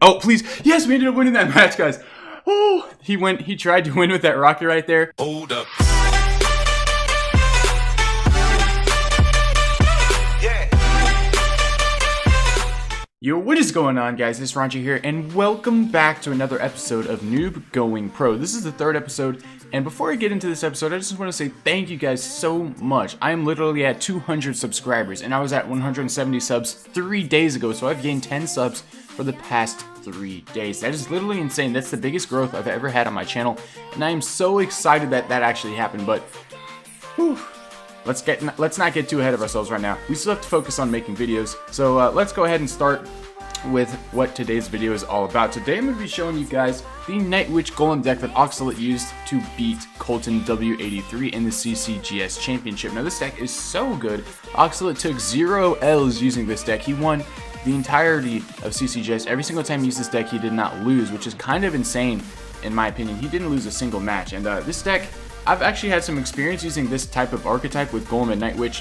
Oh, please. Yes, we ended up winning that match, guys. Oh, he tried to win with that rocket right there. Hold up. Yo, what is going on, guys? It's Ronja here, and welcome back to another episode of Noob Going Pro. This is the third episode, and before I get into this episode, I just want to say thank you guys so much. I am literally at 200 subscribers, and I was at 170 subs 3 days ago, so I've gained 10 subs for the past 3 days. That is literally insane. That's the biggest growth I've ever had on my channel, and I am so excited that that actually happened, but whew. Let's not get too ahead of ourselves right now. We still have to focus on making videos. So let's go ahead and start with what today's video is all about. Today I'm going to be showing you guys the Night Witch Golem deck that Oxalate used to beat Colton W83 in the CCGS Championship. Now this deck is so good. Oxalate took 0 L's using this deck. He won the entirety of CCGS. Every single time he used this deck he did not lose, which is kind of insane in my opinion. He didn't lose a single match, and this deck, I've actually had some experience using this type of archetype with Golem and Night Witch,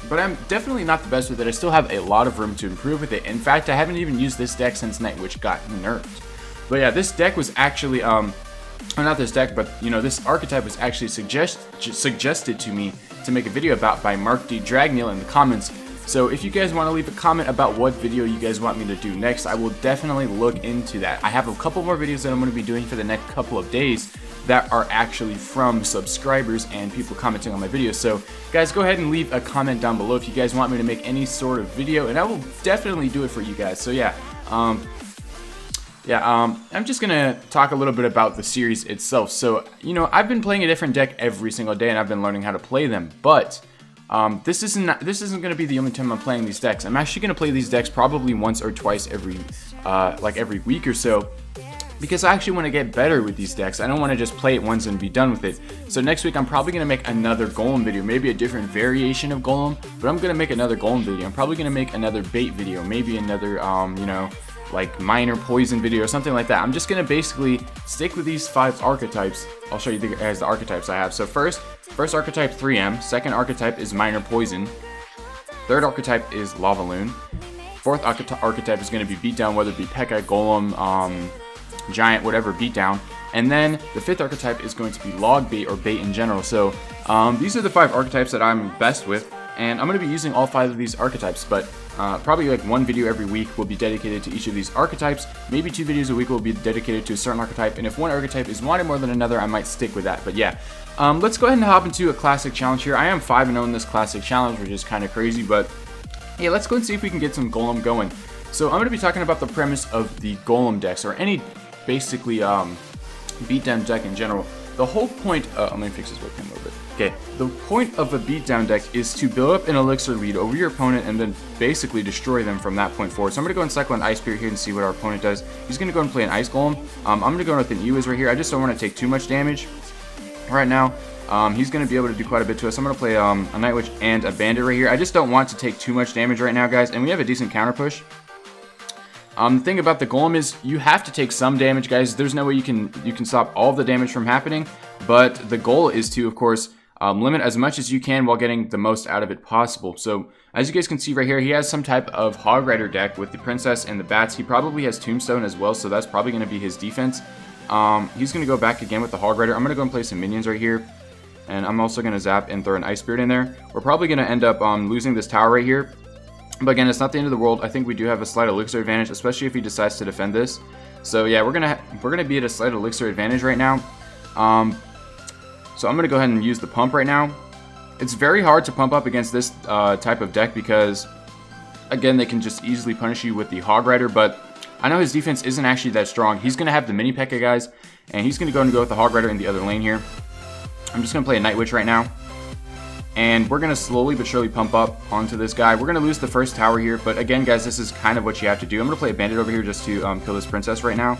but I'm definitely not the best with it. I still have a lot of room to improve with it. In fact, I haven't even used this deck since Night Witch got nerfed. But yeah, this deck was actually, or not this deck, but you know, this archetype was actually suggested to me to make a video about by Mark D. Dragneel in the comments. So if you guys want to leave a comment about what video you guys want me to do next, I will definitely look into that. I have a couple more videos that I'm going to be doing for the next couple of days that are actually from subscribers and people commenting on my videos. So guys, go ahead and leave a comment down below if you guys want me to make any sort of video, and I will definitely do it for you guys. So yeah, I'm just gonna talk a little bit about the series itself. So you know, I've been playing a different deck every single day, and I've been learning how to play them. But this isn't going to be the only time I'm playing these decks. I'm actually going to play these decks probably once or twice every week or so, because I actually want to get better with these decks. I don't want to just play it once and be done with it. So next week I'm probably going to make another Golem video, maybe a different variation of Golem, but I'm going to make another Golem video. I'm probably going to make another bait video, maybe another, you know, like minor poison video or something like that. I'm just going to basically stick with these 5 archetypes. I'll show you guys the archetypes I have. So first archetype 3M, second archetype is minor poison, third archetype is lava loon, fourth archetype is going to be beatdown, whether it be P.E.K.K.A, Golem, giant, whatever, beatdown, and then the fifth archetype is going to be log bait or bait in general. So these are the 5 archetypes that I'm best with, and I'm going to be using all 5 of these archetypes, but probably like one video every week will be dedicated to each of these archetypes. Maybe 2 videos a week will be dedicated to a certain archetype, and if one archetype is wanted more than another, I might stick with that. But yeah, let's go ahead and hop into a classic challenge here. I am 5-0 in this classic challenge, which is kind of crazy, but yeah, let's go and see if we can get some Golem going. So I'm going to be talking about the premise of the Golem decks, or any basically beatdown deck in general. The whole point, let me fix this webcam a little bit. Okay, the point of a beatdown deck is to build up an elixir lead over your opponent and then basically destroy them from that point forward. So I'm going to go and cycle an Ice Spirit here and see what our opponent does. He's going to go and play an Ice Golem. I'm going to go with an Ewiz right here. I just don't want to take too much damage right now. He's going to be able to do quite a bit to us. I'm going to play a Night Witch and a Bandit right here. I just don't want to take too much damage right now, guys, and we have a decent counter push. The thing about the Golem is you have to take some damage, guys. There's no way you can stop all of the damage from happening, but the goal is to, of course, limit as much as you can while getting the most out of it possible. So as you guys can see right here, he has some type of Hog Rider deck with the Princess and the Bats. He probably has Tombstone as well, so that's probably going to be his defense. He's going to go back again with the Hog Rider. I'm going to go and play some minions right here, and I'm also going to zap and throw an Ice Spirit in there. We're probably going to end up losing this tower right here. But again, it's not the end of the world. I think we do have a slight elixir advantage, especially if he decides to defend this. So yeah, we're gonna be at a slight elixir advantage right now. So I'm gonna go ahead and use the pump right now. It's very hard to pump up against this type of deck because, again, they can just easily punish you with the Hog Rider. But I know his defense isn't actually that strong. He's gonna have the mini P.E.K.K.A guys, and he's gonna go with the Hog Rider in the other lane here. I'm just gonna play a Night Witch right now. And we're going to slowly but surely pump up onto this guy. We're going to lose the first tower here, but again, guys, this is kind of what you have to do. I'm going to play a Bandit over here just to kill this Princess right now.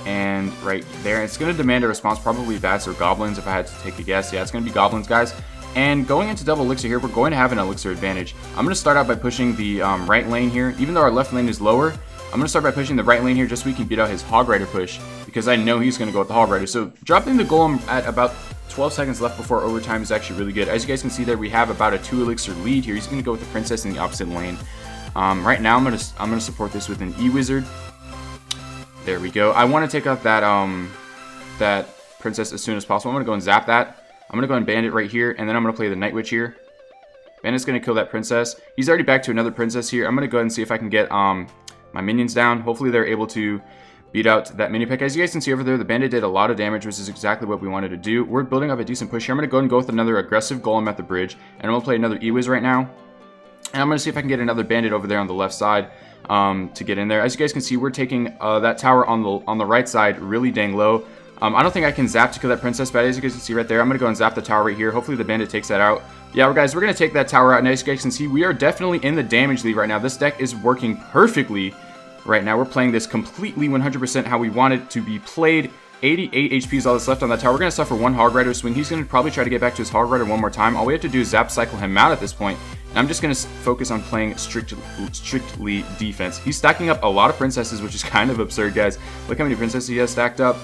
And right there, it's going to demand a response, probably Bats or Goblins if I had to take a guess. Yeah, it's going to be Goblins, guys. And going into double elixir here, we're going to have an elixir advantage. I'm going to start out by pushing the right lane here. Even though our left lane is lower, I'm going to start by pushing the right lane here just so we can beat out his Hog Rider push, because I know he's going to go with the Hog Rider. So dropping the Golem at about 12 seconds left before overtime is actually really good. As you guys can see there, we have about a 2 elixir lead here. He's going to go with the Princess in the opposite lane. Right now, I'm gonna support this with an E-Wizard. There we go. I want to take out that that princess as soon as possible. I'm going to go and zap that. I'm going to go and bandit right here, and then I'm going to play the night witch here. Bandit's going to kill that princess. He's already back to another princess here. I'm going to go ahead and see if I can get my minions down. Hopefully they're able to beat out that mini peck. As you guys can see over there, the bandit did a lot of damage, which is exactly what we wanted to do. We're building up a decent push here. I'm going to go ahead and go with another aggressive golem at the bridge, and I'm going to play another E-Wiz right now. And I'm going to see if I can get another bandit over there on the left side to get in there. As you guys can see, we're taking that tower on the right side really dang low. I don't think I can zap to kill that princess, but as you guys can see right there, I'm going to go and zap the tower right here. Hopefully the bandit takes that out. Yeah, guys, we're going to take that tower out, and as you guys can see, we are definitely in the damage lead right now. This deck is working perfectly right now. We're playing this completely 100% how we want it to be played. 88 HP is all that's left on that tower. We're going to suffer one Hog Rider swing. He's going to probably try to get back to his Hog Rider one more time. All we have to do is zap cycle him out at this point. And I'm just going to focus on playing strictly defense. He's stacking up a lot of princesses, which is kind of absurd, guys. Look how many princesses he has stacked up.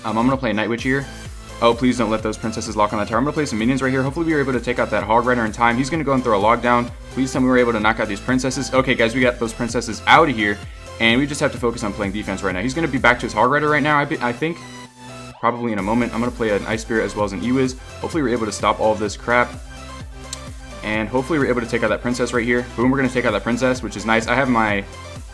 I'm going to play a Night Witch here. Oh, please don't let those princesses lock on that tower. I'm going to play some minions right here. Hopefully we were able to take out that Hog Rider in time. He's going to go and throw a log down. Please tell me we were able to knock out these princesses. Okay, guys, we got those princesses out of here. And we just have to focus on playing defense right now. He's going to be back to his Hog Rider right now, I think. Probably in a moment. I'm going to play an Ice Spirit as well as an E-Wiz. Hopefully we're able to stop all of this crap. And hopefully we're able to take out that princess right here. Boom, we're going to take out that princess, which is nice. I have my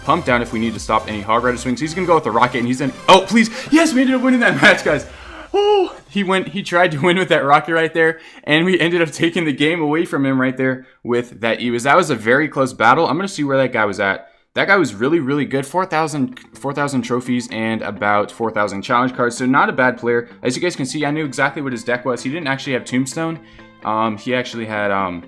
pump down if we need to stop any Hog Rider swings. He's going to go with the rocket, and he's in. Oh, please. Yes, we ended up winning that match, guys. Oh, he tried to win with that rocket right there, and we ended up taking the game away from him right there with that E-Wiz. That was a very close battle. I'm going to see where that guy was at. That guy was really, really good. 4,000 trophies and about 4,000 challenge cards, so not a bad player. As you guys can see, I knew exactly what his deck was. He didn't actually have Tombstone. He actually had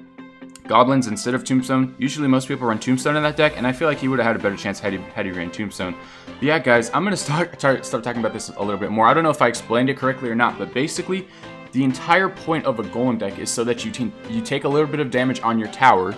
Goblins instead of Tombstone. Usually most people run Tombstone in that deck, and I feel like he would have had a better chance had he ran Tombstone. But yeah, guys, I'm going to start talking about this a little bit more. I don't know if I explained it correctly or not, but basically, the entire point of a Golem deck is so that you take a little bit of damage on your tower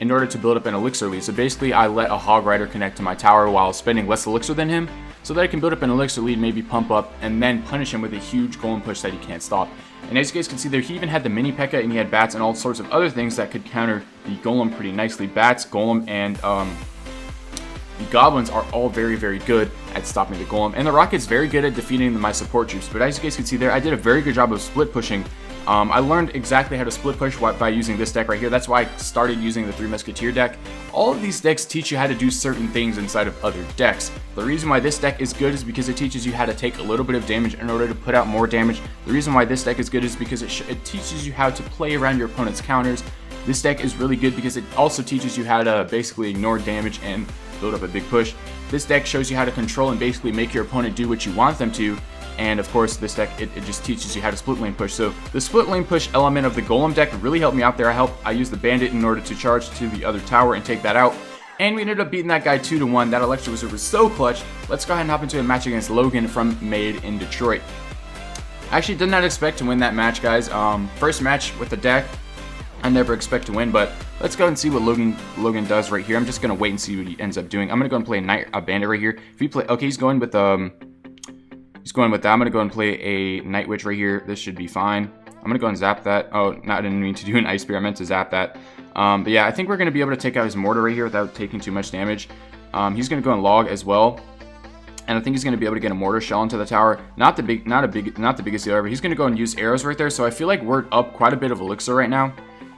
in order to build up an elixir lead. So basically, I let a Hog Rider connect to my tower while spending less elixir than him, so that I can build up an elixir lead, maybe pump up, and then punish him with a huge Golem push that he can't stop. And as you guys can see there, he even had the mini P.E.K.K.A. and he had bats and all sorts of other things that could counter the Golem pretty nicely. Bats, Golem, and the Goblins are all very, very good at stopping the Golem. And the Rocket's very good at defeating my support troops. But as you guys can see there, I did a very good job of split pushing. I learned exactly how to split push by using this deck right here. That's why I started using the Three Musketeer deck. All of these decks teach you how to do certain things inside of other decks. The reason why this deck is good is because it teaches you how to take a little bit of damage in order to put out more damage. The reason why this deck is good is because it teaches you how to play around your opponent's counters. This deck is really good because it also teaches you how to basically ignore damage and build up a big push. This deck shows you how to control and basically make your opponent do what you want them to. And of course, this deck, it just teaches you how to split lane push. So the split lane push element of the Golem deck really helped me out there. I used the Bandit in order to charge to the other tower and take that out. And we ended up beating that guy 2-1. That Electro Wizard was so clutch. Let's go ahead and hop into a match against Logan from Made in Detroit. I actually did not expect to win that match, guys. First match with the deck. I never expect to win, but let's go and see what Logan does right here. I'm just going to wait and see what he ends up doing. I'm going to go and play a Bandit right here. If he play, okay, he's going with He's going with that. I'm going to go and play a Night Witch right here. This should be fine. I'm going to go and zap that. Oh, no, I didn't mean to do an Ice Spear. I meant to zap that. But yeah, I think we're going to be able to take out his Mortar right here without taking too much damage. He's going to go and log as well. And I think he's going to be able to get a Mortar Shell into the tower. Not the biggest deal ever. He's going to go and use arrows right there. So I feel like we're up quite a bit of elixir right now.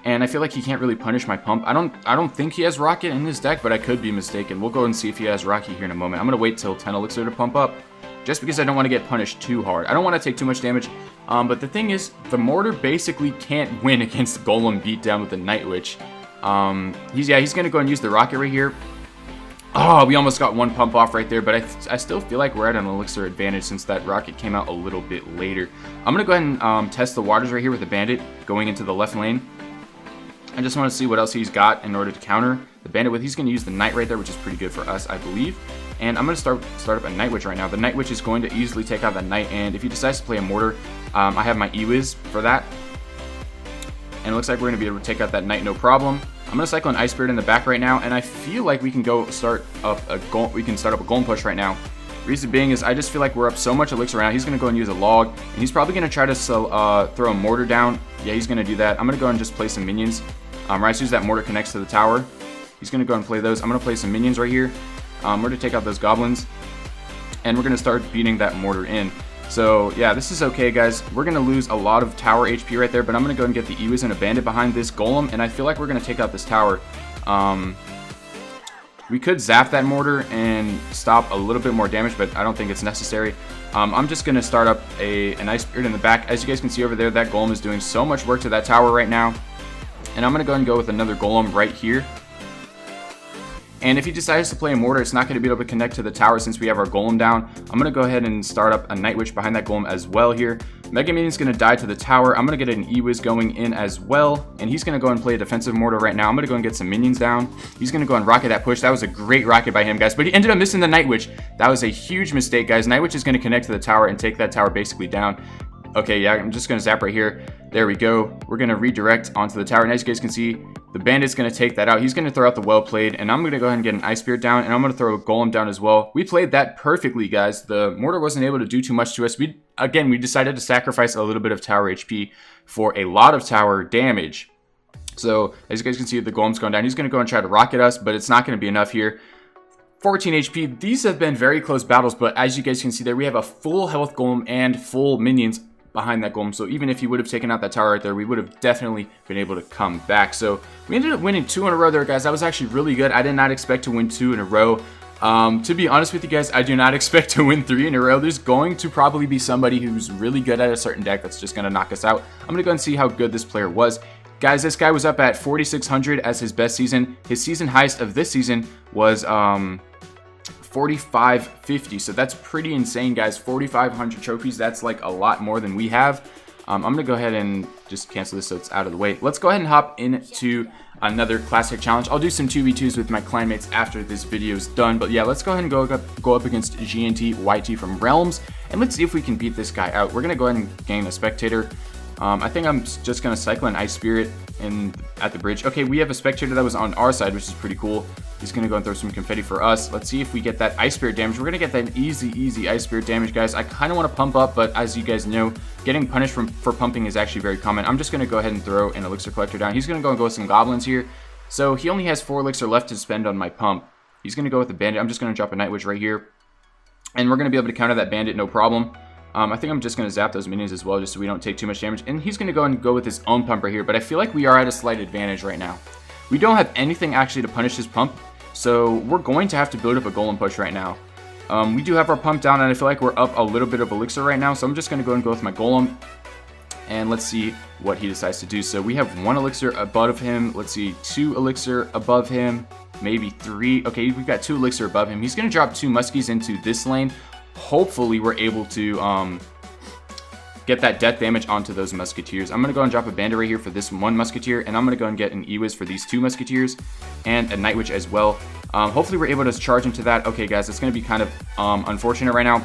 And I feel like he can't really punish my pump. I don't think he has Rocket in his deck, but I could be mistaken. We'll go and see if he has Rocket here in a moment. I'm going to wait till 10 elixir to pump up, just because I don't want to get punished too hard. I don't want to take too much damage. But the thing is, the Mortar basically can't win against Golem beatdown with the Night Witch. He's going to go and use the Rocket right here. Oh, we almost got one pump off right there, but I still feel like we're at an elixir advantage since that Rocket came out a little bit later. I'm going to go ahead and test the waters right here with the Bandit going into the left lane. I just want to see what else he's got in order to counter the Bandit with. He's going to use the Knight right there, which is pretty good for us, I believe. And I'm going to start up a Night Witch right now. The Night Witch is going to easily take out that Knight, and if he decides to play a Mortar, I have my E-Wiz for that. And it looks like we're going to be able to take out that Knight no problem. I'm going to cycle an Ice Spirit in the back right now, and I feel like we can start up a Golem push right now. Reason being is I just feel like we're up so much elixir right now. He's going to go and use a log, and he's probably going to try to throw a Mortar down. Yeah, he's going to do that. I'm going to go and just play some minions. Right as soon as that Mortar connects to the tower, he's going to go and play those. I'm going to play some minions right here. We're going to take out those Goblins. and we're going to start beating that mortar in. So yeah, this is okay, guys. We're going to lose a lot of tower HP right there, but I'm going to go and get the Ewis and a bandit behind this golem, and I feel like we're going to take out this tower. We could zap that mortar and stop a little bit more damage, but I don't think it's necessary. I'm just going to start up an Ice Spirit in the back. As you guys can see over there, that golem is doing so much work to that tower right now. And I'm going to go and go with another golem right here. And if he decides to play a mortar, it's not going to be able to connect to the tower since we have our golem down. I'm going to go ahead and start up a Night Witch behind that golem as well here. Mega Minion's going to die to the tower. I'm going to get an Ewis going in as well. And he's going to go and play a defensive mortar right now. I'm going to go and get some minions down. He's going to go and rocket that push. That was a great rocket by him, guys. But he ended up missing the Night Witch. That was a huge mistake, guys. Night Witch is going to connect to the tower and take that tower basically down. Okay, yeah, I'm just going to zap right here. There we go. We're going to redirect onto the tower. And as you guys can see, the bandit's going to take that out. He's going to throw out the well played. And I'm going to go ahead and get an Ice Spirit down. And I'm going to throw a golem down as well. We played that perfectly, guys. The mortar wasn't able to do too much to us. We decided to sacrifice a little bit of tower HP for a lot of tower damage. So as you guys can see, the golem's going down. He's going to go and try to rocket us, but it's not going to be enough here. 14 HP. These have been very close battles, but as you guys can see there, we have a full health golem and full minions behind that golem. So even if he would have taken out that tower right there, we would have definitely been able to come back. So we ended up winning 2 in a row there, guys. That was actually really good. I did not expect to win 2 in a row. To be honest with you guys, I do not expect to win 3 in a row. There's going to probably be somebody who's really good at a certain deck that's just going to knock us out. I'm going to go and see how good this player was. Guys, this guy was up at 4,600 as his best season. His season highest of this season was 4,550. So that's pretty insane, guys. 4,500 trophies. That's like a lot more than we have. I'm going to go ahead and just cancel this so it's out of the way. Let's go ahead and hop into another classic challenge. I'll do some 2v2s with my clanmates after this video is done. But yeah, let's go ahead and go up against GNT YT from Realms. And let's see if we can beat this guy out. We're going to go ahead and gain a spectator. I think I'm just going to cycle an Ice Spirit at the bridge. Okay, we have a spectator that was on our side, which is pretty cool. He's going to go and throw some confetti for us. Let's see if we get that Ice Spirit damage. We're going to get that easy Ice Spirit damage, guys. I kind of want to pump up, but as you guys know, getting punished for pumping is actually very common. I'm just going to go ahead and throw an Elixir Collector down. He's going to go with some goblins here. So he only has 4 elixir left to spend on my pump. He's going to go with the bandit. I'm just going to drop a Night Witch right here. And we're going to be able to counter that bandit, no problem. I think I'm just going to zap those minions as well, just so we don't take too much damage. And he's going to go with his own pump right here. But I feel like we are at a slight advantage right now. We don't have anything actually to punish his pump. So we're going to have to build up a golem push right now. We do have our pump down, and I feel like we're up a little bit of elixir right now. So I'm just going to go with my golem. And let's see what he decides to do. So we have 1 elixir above him. Let's see, 2 elixir above him. Maybe 3. Okay, we've got 2 elixir above him. He's going to drop 2 muskies into this lane. Hopefully we're able to get that death damage onto those musketeers. I'm going to go and drop a bandit right here for this 1 musketeer, and I'm going to go and get an Ewis for these 2 musketeers and a Night Witch as well. Hopefully we're able to charge into that. Okay, guys, it's going to be kind of unfortunate right now.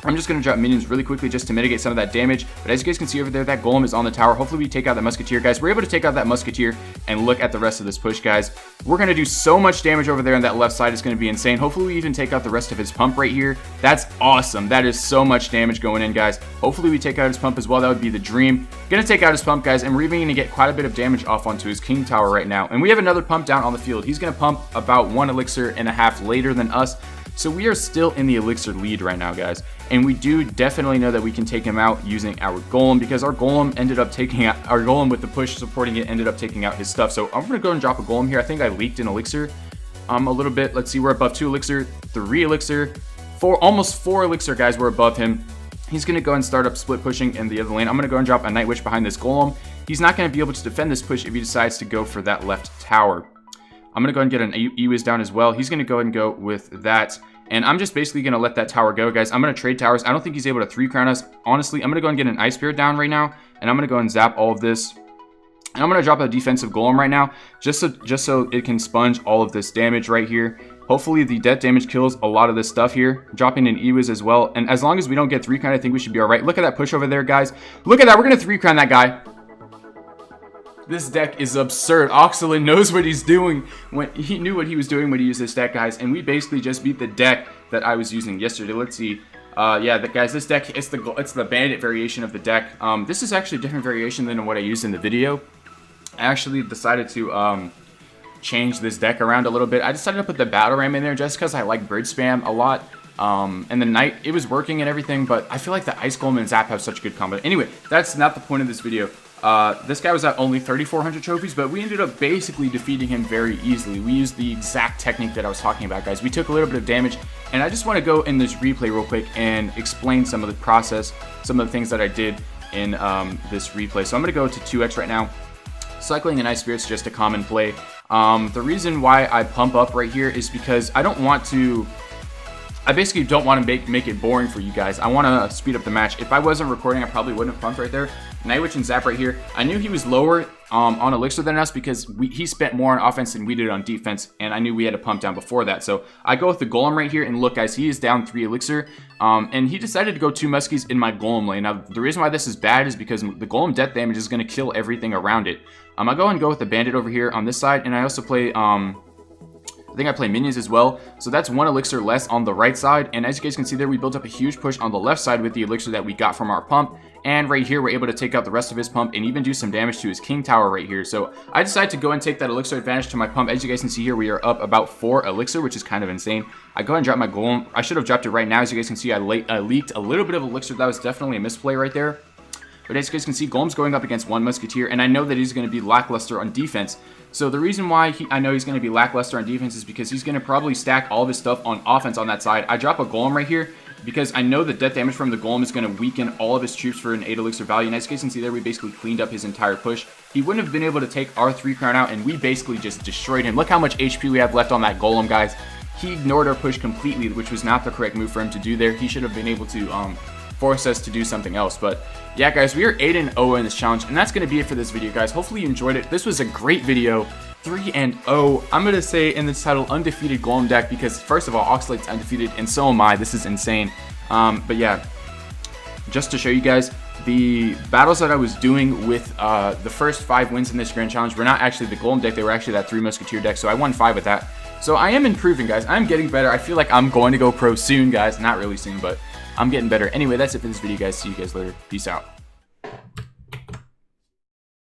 I'm just going to drop minions really quickly just to mitigate some of that damage. But as you guys can see over there, that golem is on the tower. Hopefully we take out that musketeer, guys. We're able to take out that musketeer and look at the rest of this push, guys. We're going to do so much damage over there on that left side. It's going to be insane. Hopefully we even take out the rest of his pump right here. That's awesome. That is so much damage going in, guys. Hopefully we take out his pump as well. That would be the dream. Going to take out his pump, guys, and we're even going to get quite a bit of damage off onto his king tower right now. And we have another pump down on the field. He's going to pump about 1 elixir and a half later than us. So we are still in the elixir lead right now, guys. And we do definitely know that we can take him out using our golem, because our golem ended up taking out, our golem with the push supporting it ended up taking out his stuff. So I'm going to go and drop a golem here. I think I leaked an elixir a little bit. Let's see, we're above 2 elixir, 3 elixir, 4, almost 4 elixir, guys. We're above him. He's going to go and start up split pushing in the other lane. I'm going to go and drop a Night Witch behind this golem. He's not going to be able to defend this push if he decides to go for that left tower. I'm going to go and get an Ewis down as well. He's going to go and go with that. And I'm just basically going to let that tower go, guys. I'm going to trade towers. I don't think he's able to 3-crown us. Honestly, I'm going to go and get an Ice Spirit down right now. And I'm going to go and zap all of this. And I'm going to drop a defensive golem right now. Just so it can sponge all of this damage right here. Hopefully the death damage kills a lot of this stuff here. Dropping an Ewis as well. And as long as we don't get 3-crown, I think we should be alright. Look at that push over there, guys. Look at that. We're going to 3-crown that guy. This deck is absurd. Oxalate knows what he's doing. He knew what he was doing when he used this deck, guys. And we basically just beat the deck that I was using yesterday. Let's see. Yeah, guys, this deck, it's the bandit variation of the deck. This is actually a different variation than what I used in the video. I actually decided to change this deck around a little bit. I decided to put the battle ram in there just because I like bridge spam a lot. And the Knight, it was working and everything, but I feel like the Ice Golem and Zap have such good combo. Anyway, that's not the point of this video. This guy was at only 3,400 trophies, but we ended up basically defeating him very easily. We used the exact technique that I was talking about, guys. We took a little bit of damage, and I just want to go in this replay real quick and explain some of the process, some of the things that I did in this replay. So I'm going to go to 2x right now. Cycling and Ice Spirit's just a common play. The reason why I pump up right here is because I basically don't want to make it boring for you guys. I want to speed up the match. If I wasn't recording, I probably wouldn't have pumped right there. Night Witch and Zap right here. I knew he was lower on Elixir than us because he spent more on offense than we did on defense, and I knew we had to pump down before that. So I go with the Golem right here, and look, guys, he is down 3 Elixir, and he decided to go 2 Muskies in my Golem lane. Now, the reason why this is bad is because the Golem death damage is going to kill everything around it. I go and go with the Bandit over here on this side, and I also play I think I play minions as well, so that's 1 elixir less on the right side. And as you guys can see there, we built up a huge push on the left side with the elixir that we got from our pump, and right here we're able to take out the rest of his pump and even do some damage to his king tower right here. So I decided to go and take that elixir advantage to my pump. As you guys can see here, we are up about 4 elixir, which is kind of insane. I go ahead and drop my golem. I should have dropped it right now. As you guys can see, I leaked a little bit of elixir. That was definitely a misplay right there. But as you guys can see, Golem's going up against 1 Musketeer, and I know that he's going to be lackluster on defense. So the reason why I know he's going to be lackluster on defense is because he's going to probably stack all of his stuff on offense on that side. I drop a Golem right here because I know the death damage from the Golem is going to weaken all of his troops for an 8 elixir value. And as you guys can see there, we basically cleaned up his entire push. He wouldn't have been able to take our 3 crown out, and we basically just destroyed him. Look how much HP we have left on that Golem, guys. He ignored our push completely, which was not the correct move for him to do there. He should have been able to force us to do something else. But yeah, guys, we are 8-0 in this challenge, and that's going to be it for this video, guys. Hopefully you enjoyed it. This was a great video. 3-0. I'm going to say in this title, undefeated Golem deck, because first of all, Oxalate's undefeated, and so am I. This is insane. But yeah, just to show you guys, the battles that I was doing with the first 5 wins in this grand challenge were not actually the Golem deck. They were actually that 3 Musketeer deck, so I won 5 with that. So I am improving, guys. I'm getting better. I feel like I'm going to go pro soon, guys. Not really soon, but I'm getting better. Anyway, that's it for this video, guys. See you guys later. Peace out.